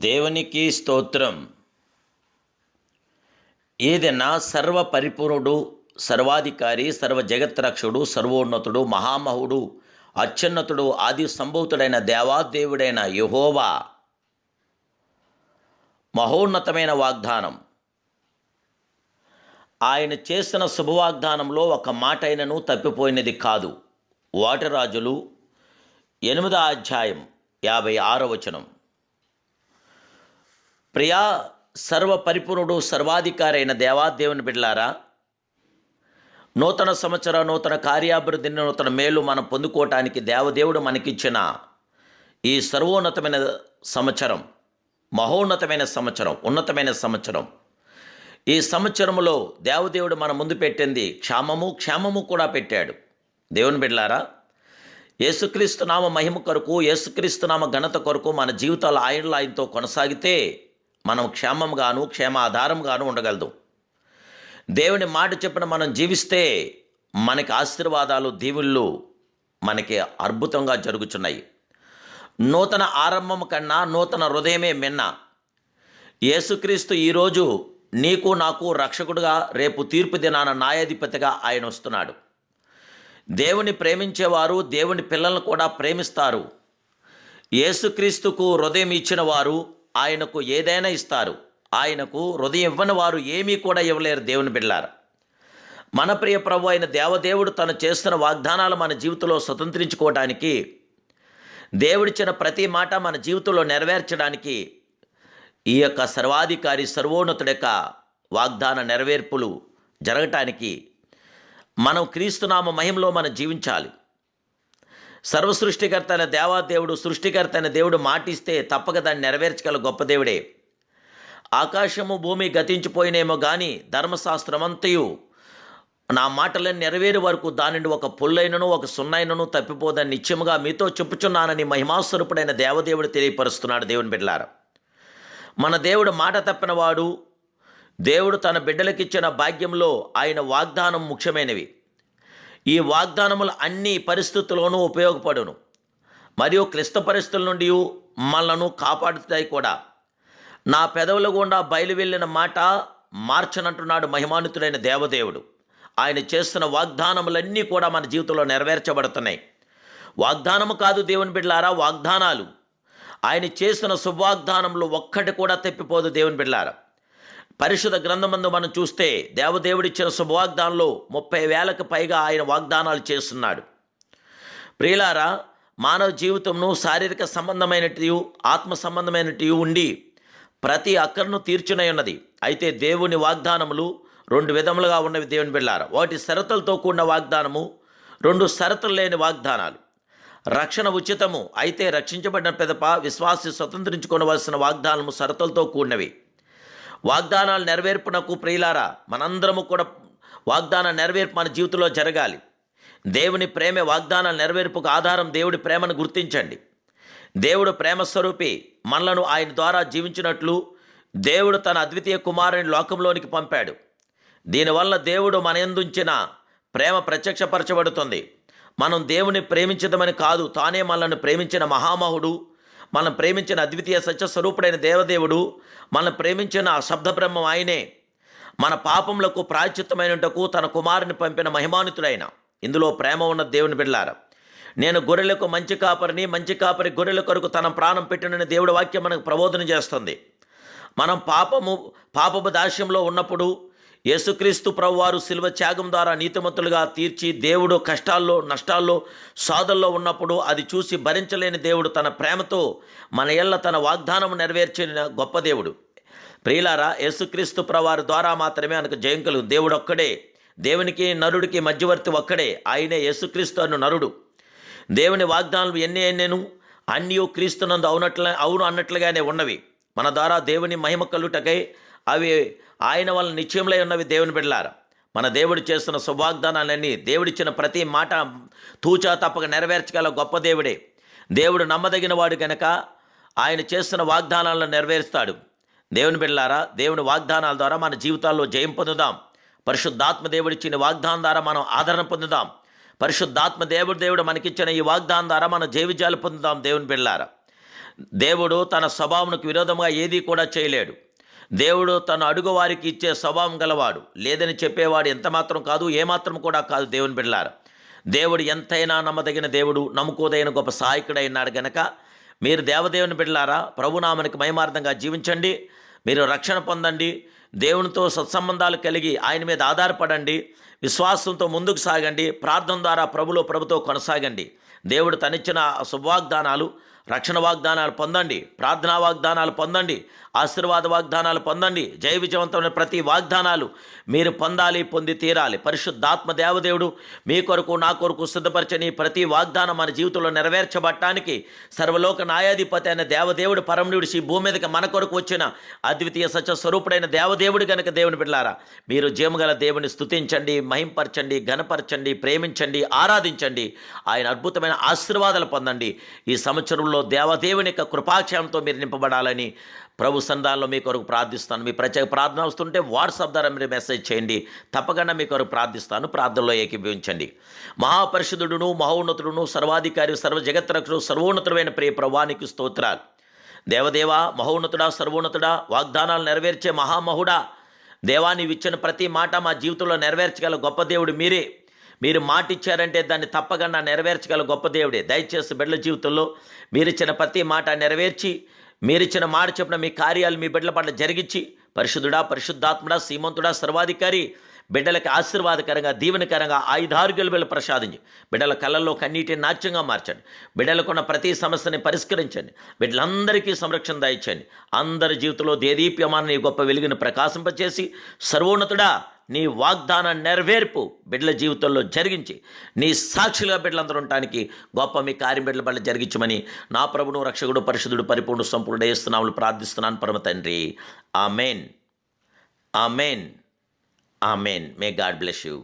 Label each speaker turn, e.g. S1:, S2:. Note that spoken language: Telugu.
S1: దేవునికి స్తోత్రం. ఏదైనా సర్వ పరిపూర్ణుడు, సర్వాధికారి, సర్వ జగత్రక్షుడు, సర్వోన్నతుడు, మహామహుడు, అత్యున్నతుడు, ఆది సంభూతుడైన దేవాదేవుడైన యెహోవా మహోన్నతమైన వాగ్దానం. ఆయన చేసిన శుభవాగ్దానంలో ఒక మాట అయినను తప్పిపోయినది కాదు. వాటి రాజులు 8వ అధ్యాయం 56వ వచనం. ప్రియా సర్వ పరిపూర్ణుడు, సర్వాధికారి అయిన దేవాదేవుని బిడ్డలారా, నూతన సంవత్సర నూతన కార్యాభివృద్ధిని, నూతన మేలు మనం పొందుకోవటానికి దేవదేవుడు మనకిచ్చిన ఈ సర్వోన్నతమైన సంవత్సరం, మహోన్నతమైన సంవత్సరం, ఉన్నతమైన సంవత్సరం. ఈ సంవత్సరంలో దేవదేవుడు మన ముందు పెట్టింది క్షేమము కూడా పెట్టాడు. దేవుని బిడ్డలారా, యేసుక్రీస్తు నామ మహిమ కొరకు, యేసుక్రీస్తు నామ ఘనత కొరకు మన జీవితాలు ఆయనతో కొనసాగితే మనం క్షేమంగాను, క్షేమాధారంగాను ఉండగలదు. దేవుని మాట చెప్పిన మనం జీవిస్తే మనకి ఆశీర్వాదాలు, దీవుళ్ళు మనకి అద్భుతంగా జరుగుతున్నాయి. నూతన ఆరంభం కన్నా నూతన హృదయమే మిన్న. యేసుక్రీస్తు ఈరోజు నీకు నాకు రక్షకుడుగా, రేపు తీర్పు దినాన న్యాయాధిపతిగా ఆయన వస్తున్నాడు. దేవుని ప్రేమించేవారు దేవుని పిల్లలను కూడా ప్రేమిస్తారు. యేసుక్రీస్తుకు హృదయం ఇచ్చిన వారు ఆయనకు ఏదైనా ఇస్తారు. ఆయనకు హృదయం ఇవ్వని వారు ఏమీ కూడా ఇవ్వలేరు. దేవుని బిడ్డలారా, మన ప్రియ ప్రభు అయిన దేవదేవుడు తను చేస్తున్న వాగ్దానాలు మన జీవితంలో స్వతంత్రించుకోవడానికి, దేవుడిచ్చిన ప్రతి మాట మన జీవితంలో నెరవేర్చడానికి, ఈ యొక్క సర్వాధికారి సర్వోన్నతుడి యొక్క వాగ్దాన నెరవేర్పులు జరగటానికి మనం క్రీస్తునామ మహిమలో మనం జీవించాలి. సర్వసృష్టికర్త అయిన దేవాదేవుడు, సృష్టికర్త అయిన దేవుడు మాటిస్తే తప్పక దాన్ని నెరవేర్చగల గొప్ప దేవుడే. ఆకాశము భూమి గతించిపోయినేమో కానీ ధర్మశాస్త్రమంతయు నా మాటలను నెరవేరు వరకు దాని నుండి ఒక పుల్లైనను ఒక సున్నైనను తప్పిపోదని నిత్యముగా మీతో చెప్పుచున్నానని మహిమాస్వరూపుడైన దేవదేవుడు తెలియపరుస్తున్నాడు. దేవుని బిడ్డలారా, మన దేవుడు మాట తప్పినవాడు. దేవుడు తన బిడ్డలకిచ్చిన భాగ్యంలో ఆయన వాగ్దానం ముఖ్యమైనవి. ఈ వాగ్దానములు అన్ని పరిస్థితుల్లోనూ ఉపయోగపడును మరియు క్లిష్ట పరిస్థితుల నుండి మనలను కాపాడుతాయి కూడా. నా పెదవుల గుండా బయలు వెళ్ళిన మాట మార్చనంటున్నాడు మహిమాన్వితుడైన దేవదేవుడు. ఆయన చేస్తున్న వాగ్దానములన్నీ కూడా మన జీవితంలో నెరవేర్చబడుతున్నాయి. వాగ్దానము కాదు దేవుని బిడ్డలారా, వాగ్దానాలు. ఆయన చేసిన శుభవాగ్దానంలో ఒక్కటి కూడా తప్పిపోదు. దేవుని బిడ్డలారా, పరిశుద్ధ గ్రంథమందు మనం చూస్తే దేవదేవుడిచ్చిన శుభవాగ్దానంలో 30,000కు పైగా ఆయన వాగ్దానాలు చేస్తున్నాడు. ప్రియులారా, మానవ జీవితంను శారీరక సంబంధమైనటి, ఆత్మ సంబంధమైనటి ఉండి ప్రతి అక్కరను తీర్చునై ఉన్నది. అయితే దేవుని వాగ్దానములు 2 విధములుగా ఉన్నవి. దేవుని బిడ్డలారా, ఒకటి షరతులతో కూడిన వాగ్దానము, 2 షరతులు లేని వాగ్దానాలు. రక్షణ ఉచితము, అయితే రక్షించబడిన పిదప విశ్వాసి స్వతంత్రించుకోవలసిన వాగ్దానము షరతులతో కూడినవి. వాగ్దానాలు నెరవేర్పునకు ప్రియులారా, మనందరము కూడా వాగ్దాన నెరవేర్పు మన జీవితంలో జరగాలి. దేవుని ప్రేమ వాగ్దానాల నెరవేర్పుకు ఆధారం. దేవుడి ప్రేమను గుర్తించండి. దేవుడు ప్రేమ స్వరూపి. మనలను ఆయన ద్వారా జీవించినట్లు దేవుడు తన అద్వితీయ కుమారుని లోకంలోనికి పంపాడు. దీనివల్ల దేవుడు మన యందుంచిన ప్రేమ ప్రత్యక్షపరచబడుతుంది. మనం దేవుని ప్రేమించదమని కాదు, తానే మనల్ని ప్రేమించిన మహామహుడు, మనం ప్రేమించిన అద్వితీయ సత్యస్వరూపుడైన దేవదేవుడు, మనం ప్రేమించిన శబ్దబ్రహ్మం ఆయనే. మన పాపములకు ప్రాయశ్చిత్తమైనటకు తన కుమారుని పంపిన మహిమాన్వితుడైన. ఇందులో ప్రేమ ఉన్న దేవుని బిడ్డలారా, నేను గొర్రెలకు మంచి కాపరిని, మంచి కాపరి గొర్రెల కొరకు తన ప్రాణం పెట్టినని దేవుడి వాక్యం మనకు ప్రబోధన చేస్తుంది. మనం పాపపు దాస్యంలో ఉన్నప్పుడు యేసుక్రీస్తు ప్రభువారు శిలువ త్యాగం ద్వారా నీతిమంతులుగా తీర్చి, దేవుడు కష్టాల్లో, నష్టాల్లో, సాధల్లో ఉన్నప్పుడు అది చూసి భరించలేని దేవుడు తన ప్రేమతో మన ఎల్ల తన వాగ్దానం నెరవేర్చిన గొప్ప దేవుడు. ప్రియులారా, యేసుక్రీస్తు ప్రభువారి ద్వారా మాత్రమే మనకు జయం కలుగు. దేవుడు ఒక్కడే, దేవునికి నరుడికి మధ్యవర్తి ఒక్కడే, ఆయనే యేసుక్రీస్తు అను నరుడు. దేవుని వాగ్దానాలు ఎన్నెను అన్నీ క్రీస్తునందు అవును అన్నట్లుగానే ఉన్నవి. మన ద్వారా దేవుని మహిమ కలుగుటకై అవి ఆయన వల్ల నిశ్చయములై ఉన్నవి. దేవుని బిడ్డలారా, మన దేవుడు చేస్తున్న శుభవాగ్దానాలన్నీ, దేవుడిచ్చిన ప్రతి మాట తూచా తప్పక నెరవేర్చగల గొప్ప దేవుడే. దేవుడు నమ్మదగిన వాడు గనక ఆయన చేస్తున్న వాగ్దానాలను నెరవేరుస్తాడు. దేవుని బిడ్డలారా, దేవుని వాగ్దానాల ద్వారా మన జీవితాల్లో జయం పొందుదాం. పరిశుద్ధాత్మ దేవుడిచ్చిన వాగ్దానం ద్వారా మనం ఆదరణ పొందుదాం. పరిశుద్ధాత్మ దేవుడు మనకిచ్చిన ఈ వాగ్దానం ద్వారా మనం జయ విజయాలు పొందుదాం. దేవుని బిడ్డలారా, దేవుడు తన స్వభావంకు విరోధంగా ఏదీ కూడా చేయలేడు. దేవుడు తన అడుగు వారికి ఇచ్చే స్వభావం గలవాడు. లేదని చెప్పేవాడు ఎంత మాత్రం కాదు, ఏమాత్రం కూడా కాదు. దేవుని బిడ్డలారా, దేవుడు ఎంతైనా నమ్మదగిన దేవుడు, నమ్ముకోదగిన గొప్ప సహాయకుడైనాడు గనక మీరు దేవదేవుని బిడ్డలారా, ప్రభునామానికి మహిమార్థంగా జీవించండి. మీరు రక్షణ పొందండి. దేవునితో సత్సంబంధాలు కలిగి ఆయన మీద ఆధారపడండి. విశ్వాసంతో ముందుకు సాగండి. ప్రార్థన ద్వారా ప్రభుతో కొనసాగండి. దేవుడు తనిచ్చిన శుభవాగ్దానాలు, రక్షణ వాగ్దానాలు పొందండి. ప్రార్థనా వాగ్దానాలు పొందండి. ఆశీర్వాద వాగ్దానాలు పొందండి. జయ విజయవంతమైన ప్రతి వాగ్దానాలు మీరు పొందాలి, పొంది తీరాలి. పరిశుద్ధాత్మ దేవదేవుడు మీ కొరకు, నా కొరకు సిద్ధపరచని ప్రతి వాగ్దానం మన జీవితంలో నెరవేర్చబడటానికి సర్వలోక న్యాయాధిపతి అయిన దేవదేవుడు పరమనుడు ఈ భూమి మీదకి మన కొరకు వచ్చిన అద్వితీయ సత్య స్వరూపుడైన దేవదేవుడు గనుక దేవుని బిడ్డలారా, మీరు జీవగల దేవుని స్తుతించండి, మహింపరచండి, ఘనపరచండి, ప్రేమించండి, ఆరాధించండి. ఆయన అద్భుతమైన ఆశీర్వాదాలు పొందండి. ఈ సంవత్సరంలో దేవదేవుని యొక్క కృపాక్షయంతో మీరు నింపబడాలని ప్రభు సంధానంలో మీ కొరకు ప్రార్థిస్తాను. మీ ప్రత్యేక ప్రార్థన వస్తుంటే వాట్సాప్ ద్వారా మీరు మెసేజ్ చేయండి. తప్పకుండా మీ కొరకు ప్రార్థిస్తాను. ప్రార్థనలో ఏకీభవించండి. మహాపరిశుద్ధుడును, మహోన్నతుడును, సర్వాధికారి, సర్వ జగత్రక్షుడు, సర్వోన్నతుడైన ప్రియ ప్రభువానికి స్తోత్రాలు. దేవదేవా, మహోన్నతుడా, సర్వోన్నతుడా, వాగ్దానాలు నెరవేర్చే మహామహుడా, దేవా, నీవు ఇచ్చిన ప్రతి మాట మా జీవితంలో నెరవేర్చగల గొప్ప దేవుడు మీరే. మీరు మాట ఇచ్చారంటే దాన్ని తప్పకుండా నెరవేర్చగల గొప్ప దేవుడే. దయచేసి బిడ్డల జీవితంలో మీరిచ్చిన ప్రతి మాట నెరవేర్చి, మీరిచ్చిన మాట చెప్పిన మీ కార్యాలు మీ బిడ్డల పట్ల జరిగించి, పరిశుద్ధుడా, పరిశుద్ధాత్ముడా, శ్రీమంతుడా, సర్వాధికారి, బిడ్డలకి ఆశీర్వాదకరంగా, దీవెనకరంగా ఆయుధారోగ్యాలు బిడ్డలు ప్రసాదించి, బిడ్డల కళ్ళల్లో కన్నీటిని నాట్యంగా మార్చండి. బిడ్డలకున్న ప్రతి సమస్యని పరిష్కరించండి. బిడ్డలందరికీ సంరక్షణ దయచండి. అందరి జీవితంలో దేదీప్యమాన గొప్ప వెలుగును ప్రకాశింపచేసి, సర్వోన్నతుడా, నీ వాగ్దాన నెరవేర్పు బిడ్డల జీవితంలో జరిగించి, నీ సాక్షులుగా బిడ్డలందరూ ఉండటానికి గొప్ప మీ కార్యం బిడ్డల పట్ల జరిగించమని నా ప్రభును, రక్షకుడు, పరిశుద్ధుడు, పరిపూర్ణ, సంపూర్ణ యేసునామములో ప్రార్థిస్తున్నాను పరమ తండ్రి. Amen, amen, amen. May God bless you.